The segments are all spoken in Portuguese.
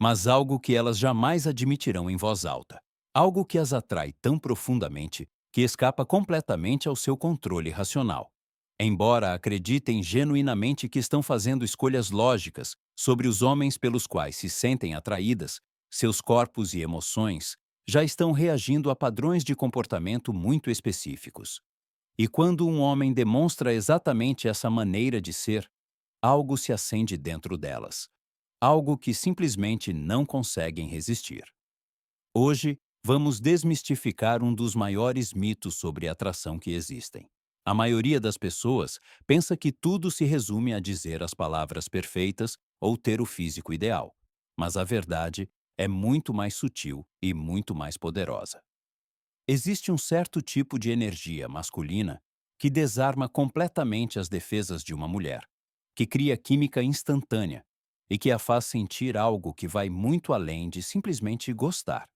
mas algo que elas jamais admitirão em voz alta. Algo que as atrai tão profundamente que escapa completamente ao seu controle racional. Embora acreditem genuinamente que estão fazendo escolhas lógicas sobre os homens pelos quais se sentem atraídas, seus corpos e emoções já estão reagindo a padrões de comportamento muito específicos. E quando um homem demonstra exatamente essa maneira de ser, algo se acende dentro delas. Algo que simplesmente não conseguem resistir. Hoje, vamos desmistificar um dos maiores mitos sobre atração que existem. A maioria das pessoas pensa que tudo se resume a dizer as palavras perfeitas ou ter o físico ideal. Mas a verdade é muito mais sutil e muito mais poderosa. Existe um certo tipo de energia masculina que desarma completamente as defesas de uma mulher, que cria química instantânea e que a faz sentir algo que vai muito além de simplesmente gostar.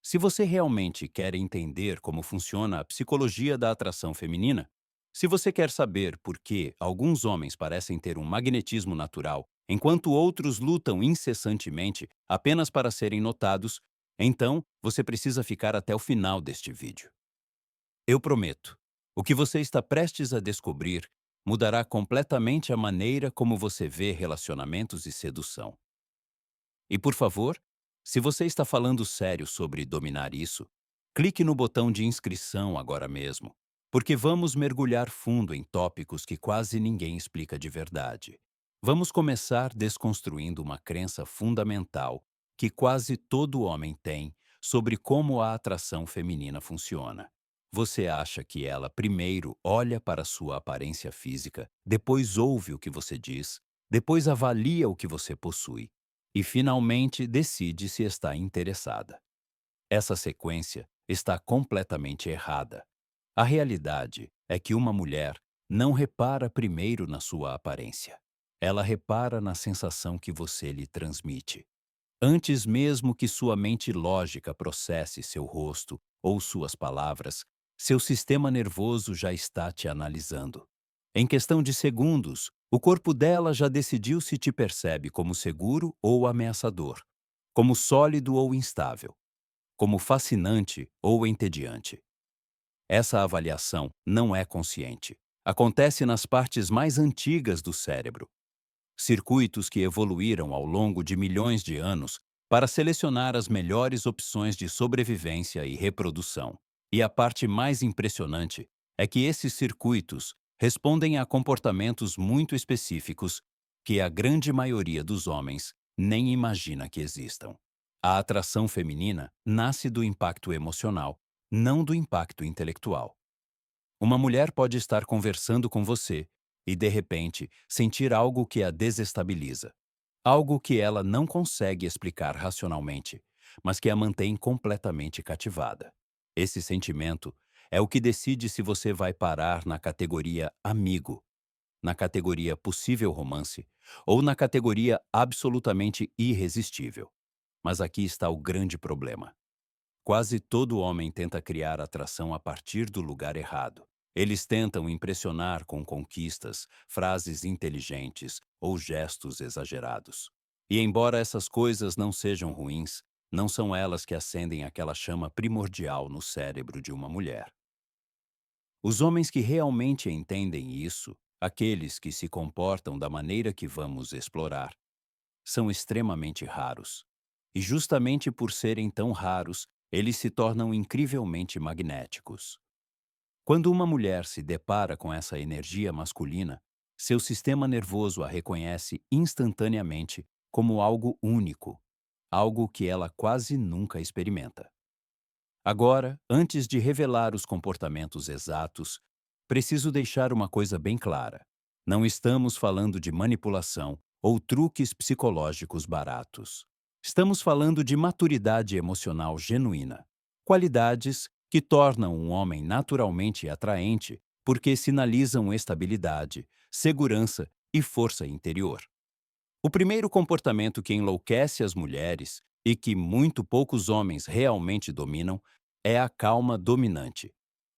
Se você realmente quer entender como funciona a psicologia da atração feminina, se você quer saber por que alguns homens parecem ter um magnetismo natural, enquanto outros lutam incessantemente apenas para serem notados, então você precisa ficar até o final deste vídeo. Eu prometo, o que você está prestes a descobrir mudará completamente a maneira como você vê relacionamentos e sedução. E por favor, se você está falando sério sobre dominar isso, clique no botão de inscrição agora mesmo, porque vamos mergulhar fundo em tópicos que quase ninguém explica de verdade. Vamos começar desconstruindo uma crença fundamental que quase todo homem tem sobre como a atração feminina funciona. Você acha que ela primeiro olha para sua aparência física, depois ouve o que você diz, depois avalia o que você possui e finalmente decide se está interessada. Essa sequência está completamente errada. A realidade é que uma mulher não repara primeiro na sua aparência. Ela repara na sensação que você lhe transmite. Antes mesmo que sua mente lógica processe seu rosto ou suas palavras, seu sistema nervoso já está te analisando. Em questão de segundos, o corpo dela já decidiu se te percebe como seguro ou ameaçador, como sólido ou instável, como fascinante ou entediante. Essa avaliação não é consciente. Acontece nas partes mais antigas do cérebro, circuitos que evoluíram ao longo de milhões de anos para selecionar as melhores opções de sobrevivência e reprodução. E a parte mais impressionante é que esses circuitos respondem a comportamentos muito específicos que a grande maioria dos homens nem imagina que existam. A atração feminina nasce do impacto emocional, não do impacto intelectual. Uma mulher pode estar conversando com você e, de repente, sentir algo que a desestabiliza. Algo que ela não consegue explicar racionalmente, mas que a mantém completamente cativada. Esse sentimento é o que decide se você vai parar na categoria amigo, na categoria possível romance ou na categoria absolutamente irresistível. Mas aqui está o grande problema. Quase todo homem tenta criar atração a partir do lugar errado. Eles tentam impressionar com conquistas, frases inteligentes ou gestos exagerados. E embora essas coisas não sejam ruins, não são elas que acendem aquela chama primordial no cérebro de uma mulher. Os homens que realmente entendem isso, aqueles que se comportam da maneira que vamos explorar, são extremamente raros. E justamente por serem tão raros, eles se tornam incrivelmente magnéticos. Quando uma mulher se depara com essa energia masculina, seu sistema nervoso a reconhece instantaneamente como algo único, algo que ela quase nunca experimenta. Agora, antes de revelar os comportamentos exatos, preciso deixar uma coisa bem clara. Não estamos falando de manipulação ou truques psicológicos baratos. Estamos falando de maturidade emocional genuína. Qualidades que tornam um homem naturalmente atraente porque sinalizam estabilidade, segurança e força interior. O primeiro comportamento que enlouquece as mulheres e que muito poucos homens realmente dominam é a calma dominante.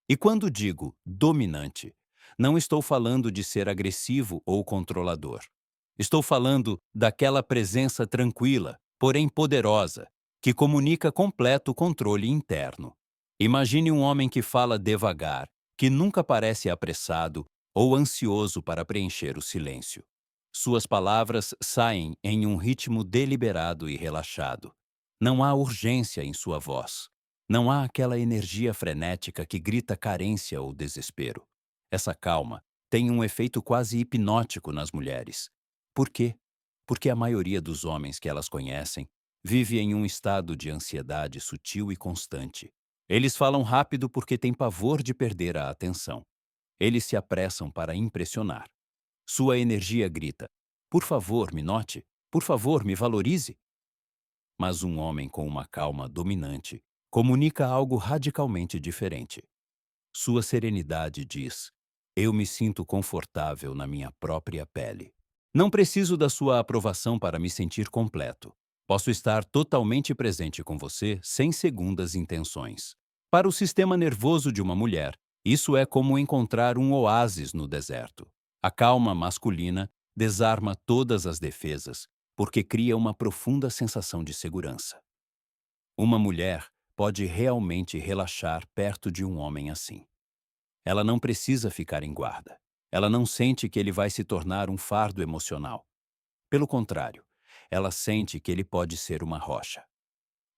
E quando digo dominante, não estou falando de ser agressivo ou controlador. Estou falando daquela presença tranquila, porém poderosa, que comunica completo controle interno. Imagine um homem que fala devagar, que nunca parece apressado ou ansioso para preencher o silêncio. Suas palavras saem em um ritmo deliberado e relaxado. Não há urgência em sua voz. Não há aquela energia frenética que grita carência ou desespero. Essa calma tem um efeito quase hipnótico nas mulheres. Por quê? Porque a maioria dos homens que elas conhecem vive em um estado de ansiedade sutil e constante. Eles falam rápido porque têm pavor de perder a atenção. Eles se apressam para impressionar. Sua energia grita: por favor, me note. Por favor, me valorize. Mas um homem com uma calma dominante comunica algo radicalmente diferente. Sua serenidade diz: eu me sinto confortável na minha própria pele. Não preciso da sua aprovação para me sentir completo. Posso estar totalmente presente com você sem segundas intenções. Para o sistema nervoso de uma mulher, isso é como encontrar um oásis no deserto. A calma masculina desarma todas as defesas, porque cria uma profunda sensação de segurança. Uma mulher pode realmente relaxar perto de um homem assim. Ela não precisa ficar em guarda. Ela não sente que ele vai se tornar um fardo emocional. Pelo contrário, ela sente que ele pode ser uma rocha.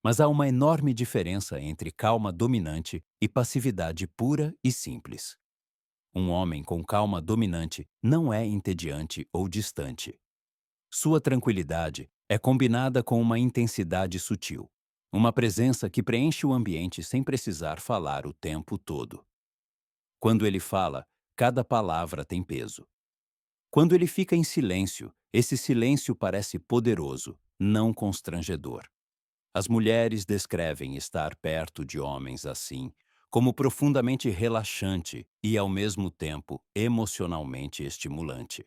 Mas há uma enorme diferença entre calma dominante e passividade pura e simples. Um homem com calma dominante não é entediante ou distante. Sua tranquilidade é combinada com uma intensidade sutil, uma presença que preenche o ambiente sem precisar falar o tempo todo. Quando ele fala, cada palavra tem peso. Quando ele fica em silêncio, esse silêncio parece poderoso, não constrangedor. As mulheres descrevem estar perto de homens assim como profundamente relaxante e, ao mesmo tempo, emocionalmente estimulante.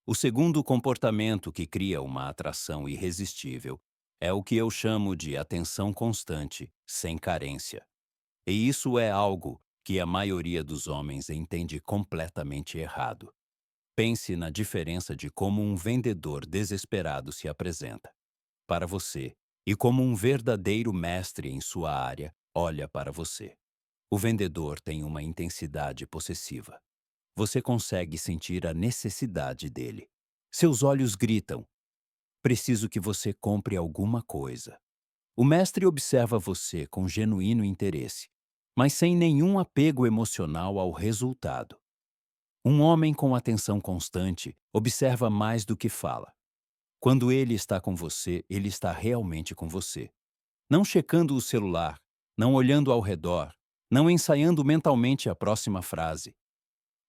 O segundo comportamento que cria uma atração irresistível é o que eu chamo de atenção constante, sem carência. E isso é algo que a maioria dos homens entende completamente errado. Pense na diferença de como um vendedor desesperado se apresenta para você e como um verdadeiro mestre em sua área olha para você. O vendedor tem uma intensidade possessiva. Você consegue sentir a necessidade dele. Seus olhos gritam: preciso que você compre alguma coisa. O mestre observa você com genuíno interesse, mas sem nenhum apego emocional ao resultado. Um homem com atenção constante observa mais do que fala. Quando ele está com você, ele está realmente com você. Não checando o celular, não olhando ao redor, não ensaiando mentalmente a próxima frase.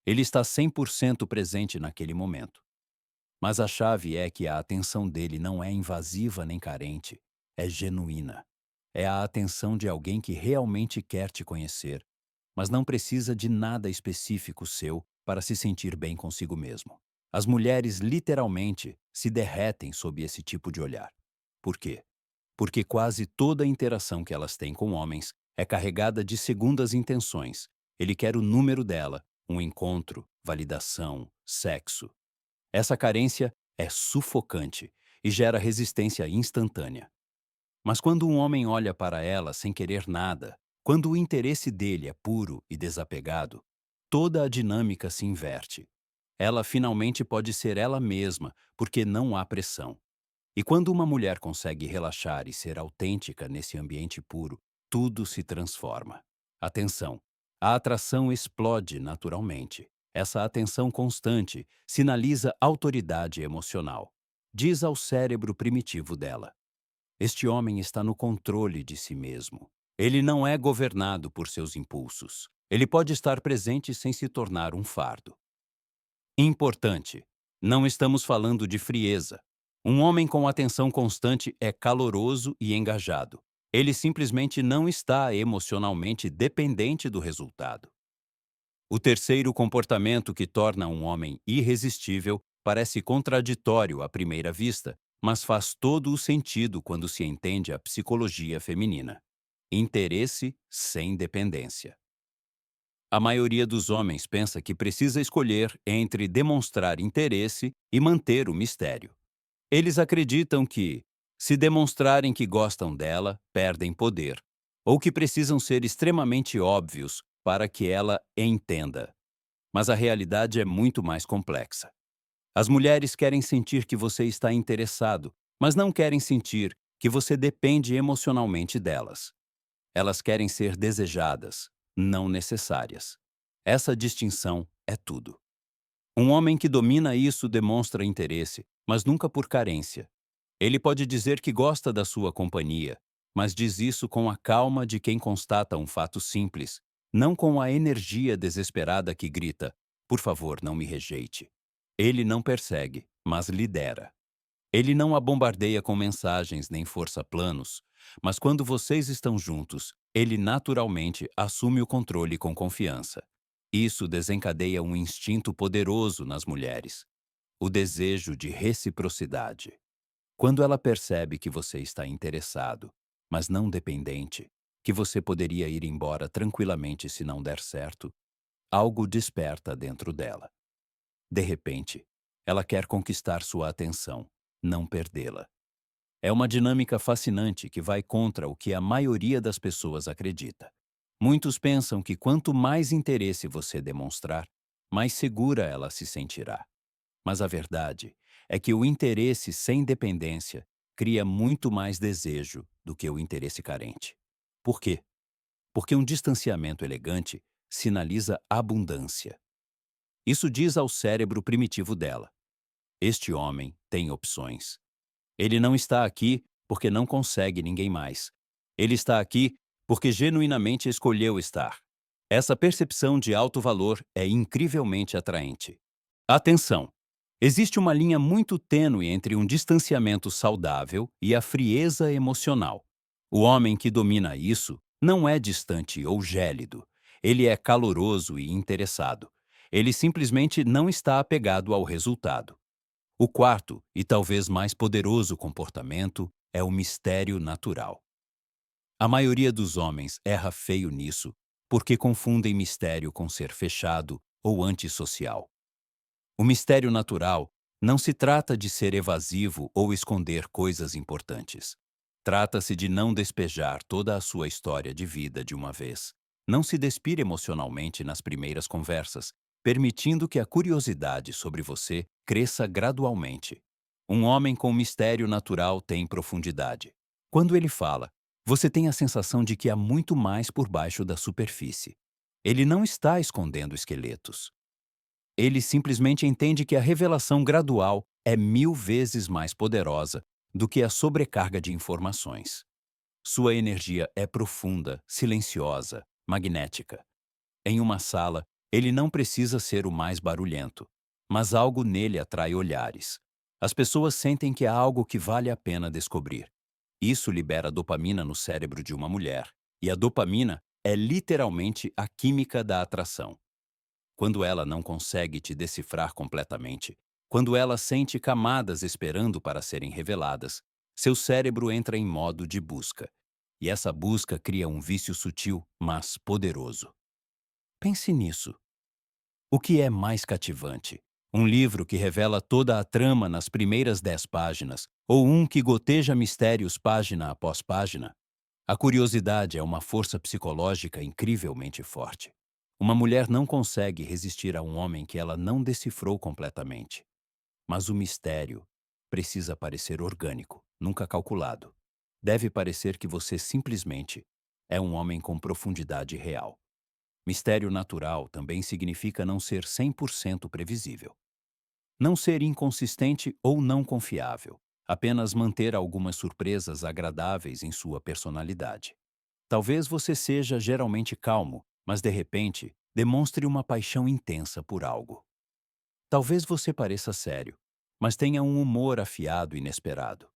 Ele está 100% presente naquele momento. Mas a chave é que a atenção dele não é invasiva nem carente, é genuína. É a atenção de alguém que realmente quer te conhecer, mas não precisa de nada específico seu para se sentir bem consigo mesmo. As mulheres literalmente se derretem sob esse tipo de olhar. Por quê? Porque quase toda a interação que elas têm com homens é carregada de segundas intenções. Ele quer o número dela, um encontro, validação, sexo. Essa carência é sufocante e gera resistência instantânea. Mas quando um homem olha para ela sem querer nada, quando o interesse dele é puro e desapegado, toda a dinâmica se inverte. Ela finalmente pode ser ela mesma, porque não há pressão. E quando uma mulher consegue relaxar e ser autêntica nesse ambiente puro, tudo se transforma. Atenção! A atração explode naturalmente. Essa atenção constante sinaliza autoridade emocional. Diz ao cérebro primitivo dela: este homem está no controle de si mesmo. Ele não é governado por seus impulsos. Ele pode estar presente sem se tornar um fardo. Importante: não estamos falando de frieza. Um homem com atenção constante é caloroso e engajado. Ele simplesmente não está emocionalmente dependente do resultado. O terceiro comportamento que torna um homem irresistível parece contraditório à primeira vista, mas faz todo o sentido quando se entende a psicologia feminina. Interesse sem dependência. A maioria dos homens pensa que precisa escolher entre demonstrar interesse e manter o mistério. Eles acreditam que, Se demonstrarem que gostam dela, perdem poder, ou que precisam ser extremamente óbvios para que ela entenda. Mas a realidade é muito mais complexa. As mulheres querem sentir que você está interessado, mas não querem sentir que você depende emocionalmente delas. Elas querem ser desejadas, não necessárias. Essa distinção é tudo. Um homem que domina isso demonstra interesse, mas nunca por carência. Ele pode dizer que gosta da sua companhia, mas diz isso com a calma de quem constata um fato simples, não com a energia desesperada que grita: "Por favor, não me rejeite." Ele não persegue, mas lidera. Ele não a bombardeia com mensagens nem força planos, mas quando vocês estão juntos, ele naturalmente assume o controle com confiança. Isso desencadeia um instinto poderoso nas mulheres, o desejo de reciprocidade. Quando ela percebe que você está interessado, mas não dependente, que você poderia ir embora tranquilamente se não der certo, algo desperta dentro dela. De repente, ela quer conquistar sua atenção, não perdê-la. É uma dinâmica fascinante que vai contra o que a maioria das pessoas acredita. Muitos pensam que quanto mais interesse você demonstrar, mais segura ela se sentirá. Mas a verdade é que o interesse sem dependência cria muito mais desejo do que o interesse carente. Por quê? Porque um distanciamento elegante sinaliza abundância. Isso diz ao cérebro primitivo dela: este homem tem opções. Ele não está aqui porque não consegue ninguém mais. Ele está aqui porque genuinamente escolheu estar. Essa percepção de alto valor é incrivelmente atraente. Atenção! Existe uma linha muito tênue entre um distanciamento saudável e a frieza emocional. O homem que domina isso não é distante ou gélido. Ele é caloroso e interessado. Ele simplesmente não está apegado ao resultado. O quarto, e talvez mais poderoso comportamento, é o mistério natural. A maioria dos homens erra feio nisso, porque confundem mistério com ser fechado ou antissocial. O mistério natural não se trata de ser evasivo ou esconder coisas importantes. Trata-se de não despejar toda a sua história de vida de uma vez. Não se despir emocionalmente nas primeiras conversas, permitindo que a curiosidade sobre você cresça gradualmente. Um homem com mistério natural tem profundidade. Quando ele fala, você tem a sensação de que há muito mais por baixo da superfície. Ele não está escondendo esqueletos. Ele simplesmente entende que a revelação gradual é 1000 vezes mais poderosa do que a sobrecarga de informações. Sua energia é profunda, silenciosa, magnética. Em uma sala, ele não precisa ser o mais barulhento, mas algo nele atrai olhares. As pessoas sentem que há algo que vale a pena descobrir. Isso libera dopamina no cérebro de uma mulher, e a dopamina é literalmente a química da atração. Quando ela não consegue te decifrar completamente, quando ela sente camadas esperando para serem reveladas, seu cérebro entra em modo de busca. E essa busca cria um vício sutil, mas poderoso. Pense nisso. O que é mais cativante? Um livro que revela toda a trama nas primeiras 10 páginas, ou um que goteja mistérios página após página? A curiosidade é uma força psicológica incrivelmente forte. Uma mulher não consegue resistir a um homem que ela não decifrou completamente. Mas o mistério precisa parecer orgânico, nunca calculado. Deve parecer que você simplesmente é um homem com profundidade real. Mistério natural também significa não ser 100% previsível. Não ser inconsistente ou não confiável. Apenas manter algumas surpresas agradáveis em sua personalidade. Talvez você seja geralmente calmo, mas de repente demonstre uma paixão intensa por algo. Talvez você pareça sério, mas tenha um humor afiado e inesperado.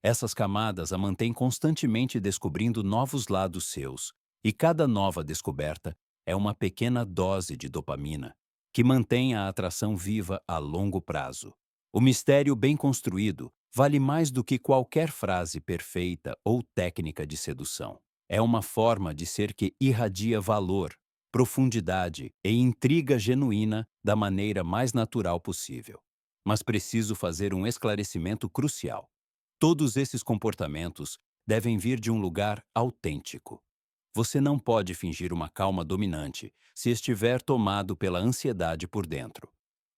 Essas camadas a mantêm constantemente descobrindo novos lados seus, e cada nova descoberta é uma pequena dose de dopamina que mantém a atração viva a longo prazo. O mistério bem construído vale mais do que qualquer frase perfeita ou técnica de sedução. É uma forma de ser que irradia valor, profundidade e intriga genuína da maneira mais natural possível. Mas preciso fazer um esclarecimento crucial. Todos esses comportamentos devem vir de um lugar autêntico. Você não pode fingir uma calma dominante se estiver tomado pela ansiedade por dentro.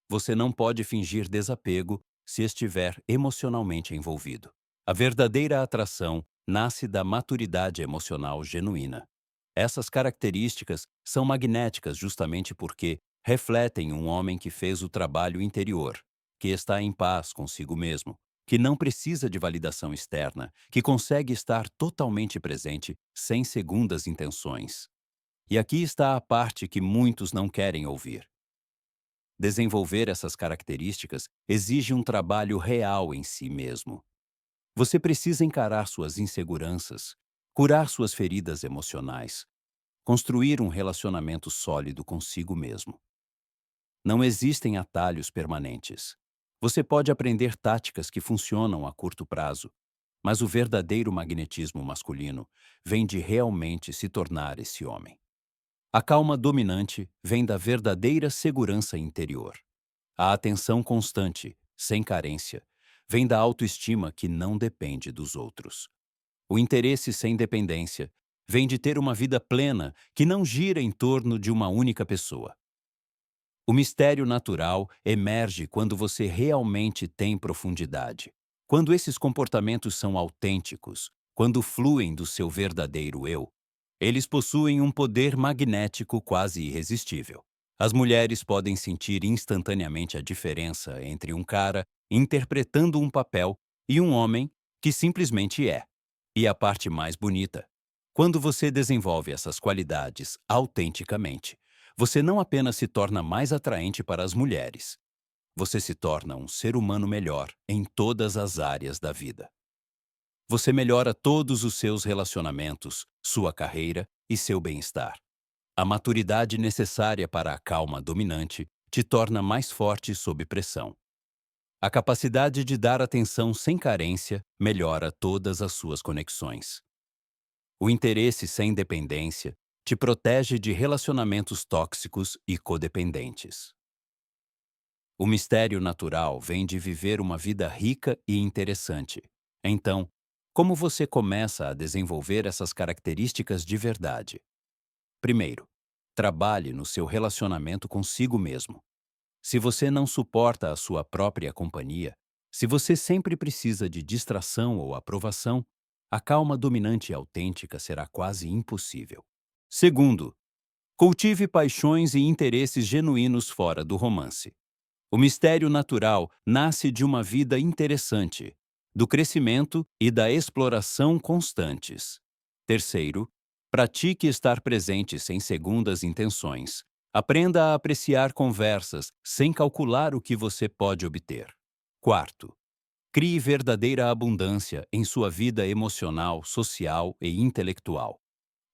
Você não pode fingir desapego se estiver emocionalmente envolvido. A verdadeira atração nasce da maturidade emocional genuína. Essas características são magnéticas justamente porque refletem um homem que fez o trabalho interior, que está em paz consigo mesmo, que não precisa de validação externa, que consegue estar totalmente presente sem segundas intenções. E aqui está a parte que muitos não querem ouvir. Desenvolver essas características exige um trabalho real em si mesmo. Você precisa encarar suas inseguranças, curar suas feridas emocionais, construir um relacionamento sólido consigo mesmo. Não existem atalhos permanentes. Você pode aprender táticas que funcionam a curto prazo, mas o verdadeiro magnetismo masculino vem de realmente se tornar esse homem. A calma dominante vem da verdadeira segurança interior. A atenção constante, sem carência, vem da autoestima que não depende dos outros. O interesse sem dependência vem de ter uma vida plena que não gira em torno de uma única pessoa. O mistério natural emerge quando você realmente tem profundidade. Quando esses comportamentos são autênticos, quando fluem do seu verdadeiro eu, eles possuem um poder magnético quase irresistível. As mulheres podem sentir instantaneamente a diferença entre um cara interpretando um papel e um homem que simplesmente é. E a parte mais bonita, quando você desenvolve essas qualidades autenticamente, você não apenas se torna mais atraente para as mulheres, você se torna um ser humano melhor em todas as áreas da vida. Você melhora todos os seus relacionamentos, sua carreira e seu bem-estar. A maturidade necessária para a calma dominante te torna mais forte sob pressão. A capacidade de dar atenção sem carência melhora todas as suas conexões. O interesse sem dependência te protege de relacionamentos tóxicos e codependentes. O mistério natural vem de viver uma vida rica e interessante. Então, como você começa a desenvolver essas características de verdade? Primeiro, trabalhe no seu relacionamento consigo mesmo. Se você não suporta a sua própria companhia, se você sempre precisa de distração ou aprovação, a calma dominante e autêntica será quase impossível. Segundo, cultive paixões e interesses genuínos fora do romance. O mistério natural nasce de uma vida interessante, do crescimento e da exploração constantes. Terceiro, pratique estar presente sem segundas intenções. Aprenda a apreciar conversas sem calcular o que você pode obter. Quarto, crie verdadeira abundância em sua vida emocional, social e intelectual.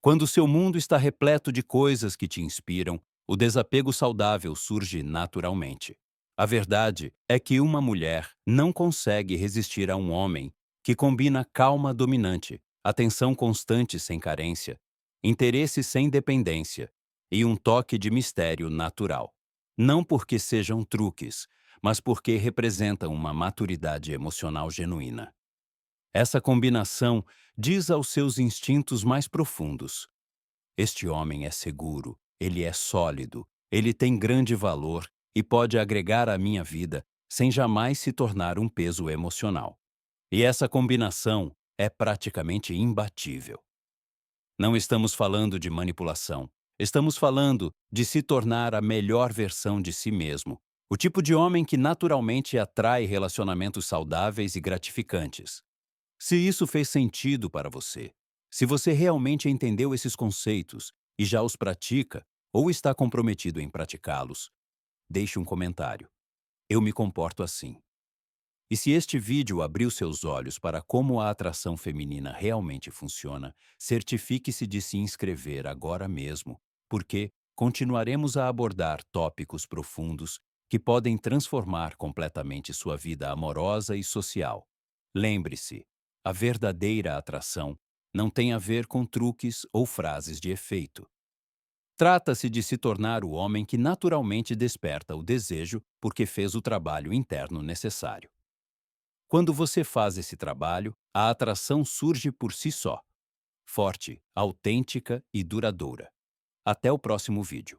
Quando seu mundo está repleto de coisas que te inspiram, o desapego saudável surge naturalmente. A verdade é que uma mulher não consegue resistir a um homem que combina calma dominante, atenção constante sem carência, interesse sem dependência e um toque de mistério natural. Não porque sejam truques, mas porque representam uma maturidade emocional genuína. Essa combinação diz aos seus instintos mais profundos: este homem é seguro, ele é sólido, ele tem grande valor e pode agregar à minha vida sem jamais se tornar um peso emocional. E essa combinação é praticamente imbatível. Não estamos falando de manipulação, estamos falando de se tornar a melhor versão de si mesmo, o tipo de homem que naturalmente atrai relacionamentos saudáveis e gratificantes. Se isso fez sentido para você, se você realmente entendeu esses conceitos e já os pratica ou está comprometido em praticá-los, deixe um comentário. Eu me comporto assim. E se este vídeo abriu seus olhos para como a atração feminina realmente funciona, certifique-se de se inscrever agora mesmo, porque continuaremos a abordar tópicos profundos que podem transformar completamente sua vida amorosa e social. Lembre-se, a verdadeira atração não tem a ver com truques ou frases de efeito. Trata-se de se tornar o homem que naturalmente desperta o desejo porque fez o trabalho interno necessário. Quando você faz esse trabalho, a atração surge por si só, forte, autêntica e duradoura. Até o próximo vídeo.